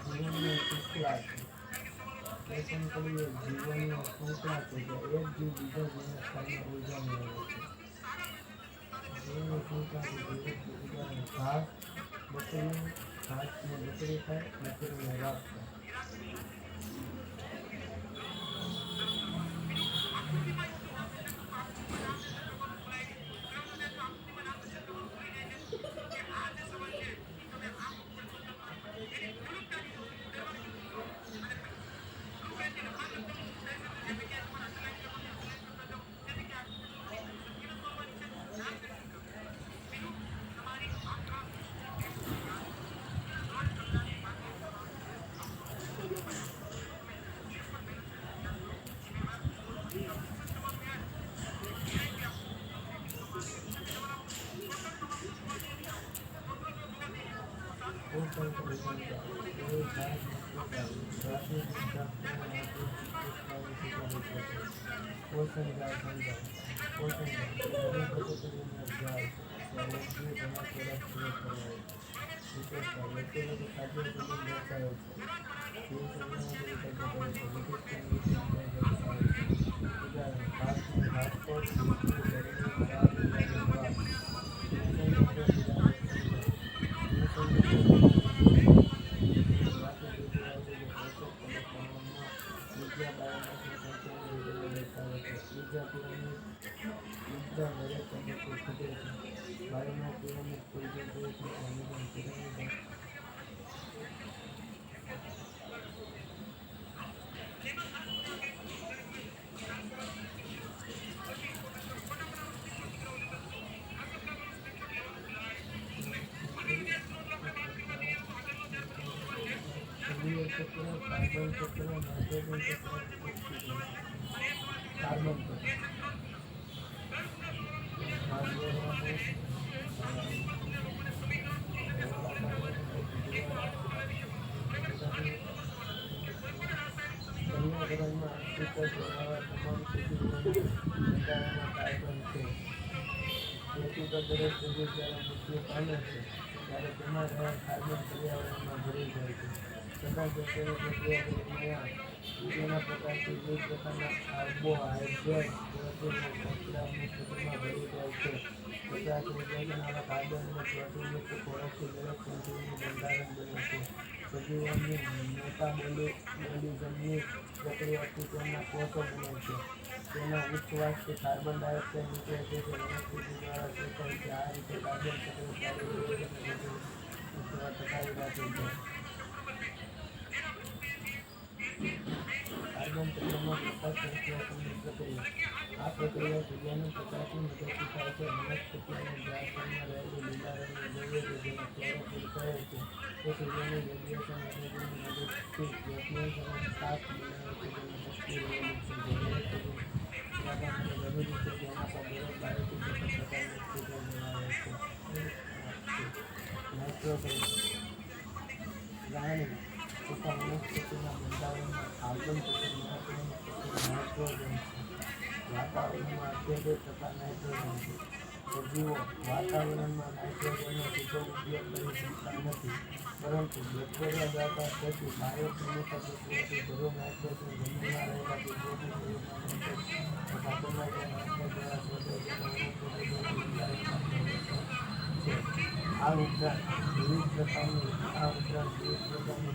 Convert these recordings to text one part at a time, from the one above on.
જીવનની શૃંખલા છે. લેખન કરીએ જીવનની શૃંખલા છે કે એક જીવ બીજા જીવના સ્થાનમાં ઉર્જા મેળવે છે. જીવનની શૃંખલા છે ઉદાહરણ ઘાસ, બકરી, ઘાસને બકરી ખાય, બકરીને ઘાસ ખાય. પોષણ કરી શકાય એ ઘાસ ઘાસની પોષણ ગાય સમજાય પોષણ ગાય જાય તેના ખોરાક પૂરો કરવાય વિશેષતા વ્યક્તિગત ખાદ્ય સંબંધ દર્શાવે છે જે સંબંધ ઉદાહરણ ઘાસકોટ કાર્બન ચક્ર નાઇટ્રોજન ચક્ર કાર્બન પર્યાવરણમાં અસ્તિત્વ ધરાવતા તમામ સજીવોના કાર્બન છે. વ્યક્તિગત દરેક સજીવ જ્યારે મૃત્યુ પામે છે ત્યારે તેમાં રહેલ કાર્બન પર્યાવરણમાં ભળી જાય છે. સદા પ્રક્રિયા દરમિયાન સૂર્યના પ્રકાશથી વિવિધ પ્રકારના કાર્બોહાઈડ્રેટ પ્રોટીન કોશિકાઓની સ્થિતિમાં ભળી જાય છે. પ્રકાશ ઉત્સર્જનારા કાર્બન અને પ્રોટીનયુક્ત ખોરાકથી દરેક સજીવનું બંધારણ બને છે. સજીવોની મેટાબોલિઝમની પ્રક્રિયાથી તેમના કોષો બને છે. તેના ઉચ્છવાસથી કાર્બન ડાયોક્સાઇડ નીકળે છે જે વનસ્પતિ દ્વારા શોષાય છે. આ રીતે કાર્બન ચક્ર ચાલુ રહે છે અને ટકાવી રાખે છે. કાર્બન ચક્રમાં પ્રકાશ સંશ્લેષણની પ્રક્રિયા. આ પ્રક્રિયા સૂર્યના પ્રકાશની મદદથી થાય છે. વનસ્પતિ અને ઝાડમાં રહેલું લીલા રંગનું દ્રવ્ય છે જેને ક્લોરોફિલ કહે છે તે સૂર્યની રેડિયેશન એનર્જીની મદદથી ગેસેસ અને તાપ બનાવે છે જેમાં શક્તિ રહેલી છે. માટે જરૂરી છે જેના પર દરેક બાયોટિક પ્રકારનું અસ્તિત્વ ધરાવે છે. નાઇટ્રોજન પ્રાણી તથા વનસ્પતિના બંધારણમાં કાર્બન તથા મહત્વનું નાઇટ્રોજન છે. વાતાવરણમાં 78% નાઇટ્રોજન છે. સજીવો વાતાવરણમાં નાઇટ્રોજનનો સીધો ઉપયોગ કરી શકતા નથી, પરંતુ બેક્ટેરિયા દ્વારા થતી બાયોકેમિકલ પ્રક્રિયાથી જરૂર નાઇટ્રોજન જમીનમાં રહેલા કુદરતી સ્વરૂપમાં કાર્બન ડાયોક્સાઇડ દ્વારા છે. આ ઉપરાંત વિવિધ પ્રકારની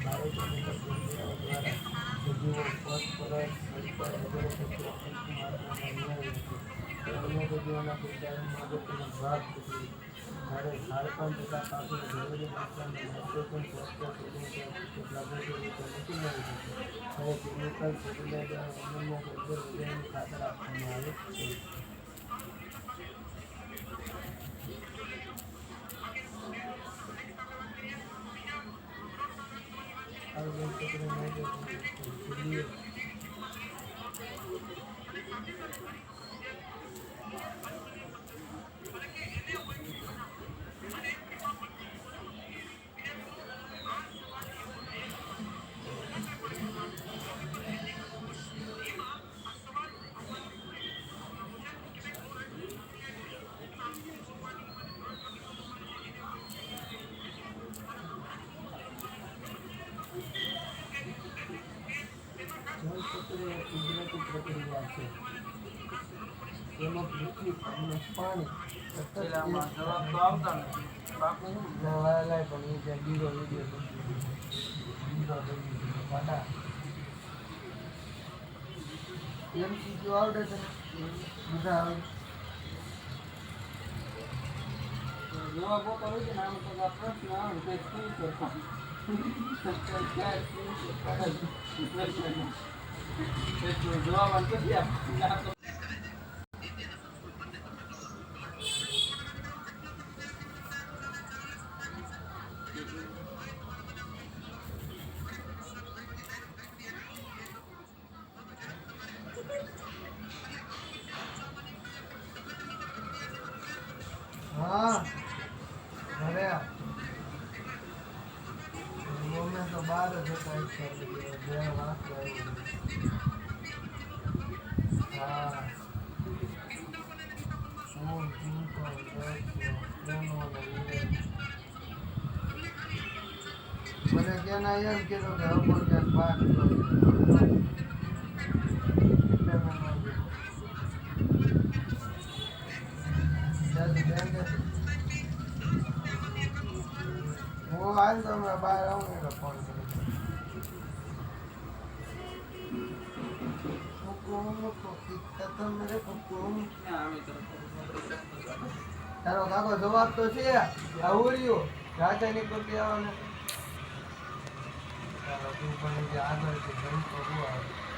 બાયોકેમિકલ પ્રક્રિયાઓ દ્વારા સજીવો ફોસ્ફરસ, સલ્ફર વગેરે તત્વો પૂરતી માત્રામાં મેળવે છે. તે અન્ય સજીવોના સંચાલનમાં અગત્યનો ભાગ ભજવે છે. જ્યારે ઝાડપાન તથા પાકને જરૂરી માત્રામાં નાઇટ્રોજન, ફોસ્ફરસ વગેરે કુદરતી રીતે નથી મળી શકતું ત્યારે કેમિકલ ફર્ટિલાઇઝર, અમોનિયા સલ્ફેટ વગેરેનું ખાતર આપવામાં આવે છે. કાર્બન ચક્ર નાઇટ્રોજન માત્ર એક કુદરતી પ્રક્રિયા છે. તેમાં પૃથ્વી અને પાણી સતત પેલામાં જવાબ તો આવતા નથી. બાપુ હું નવાયેલા પણ એ જે બીજો વિડીયો પાટા MCQ આવડે છે બધા આવડે. જવાબ હોતો હોય છે ને આમ તો આ પ્રશ્ન આવે ને કંઈક શું કરવાનું? ક્યાંય શું છે? પ્રશ્ન એટલો જવાબ આમ પછી આપો. હા અરે મમ્મી તો બહાર જ હતા એક સાથે બે વાંચવા આવ્યું. હા ફૂલ ચીમકો દ્રશ્યો પ્રેમો અને વિરહ. મને ક્યાં એમ કીધું કે હવે ક્યાંક બહાર હું હાલ તમે બહાર આવું એટલે ફોન કરું. તારો કાકો જવાબ તો છે આવડ્યો રાસાયણિક પ્રક્રિયાઓને તું પણ જે આગળ છે ગણિત તો આવે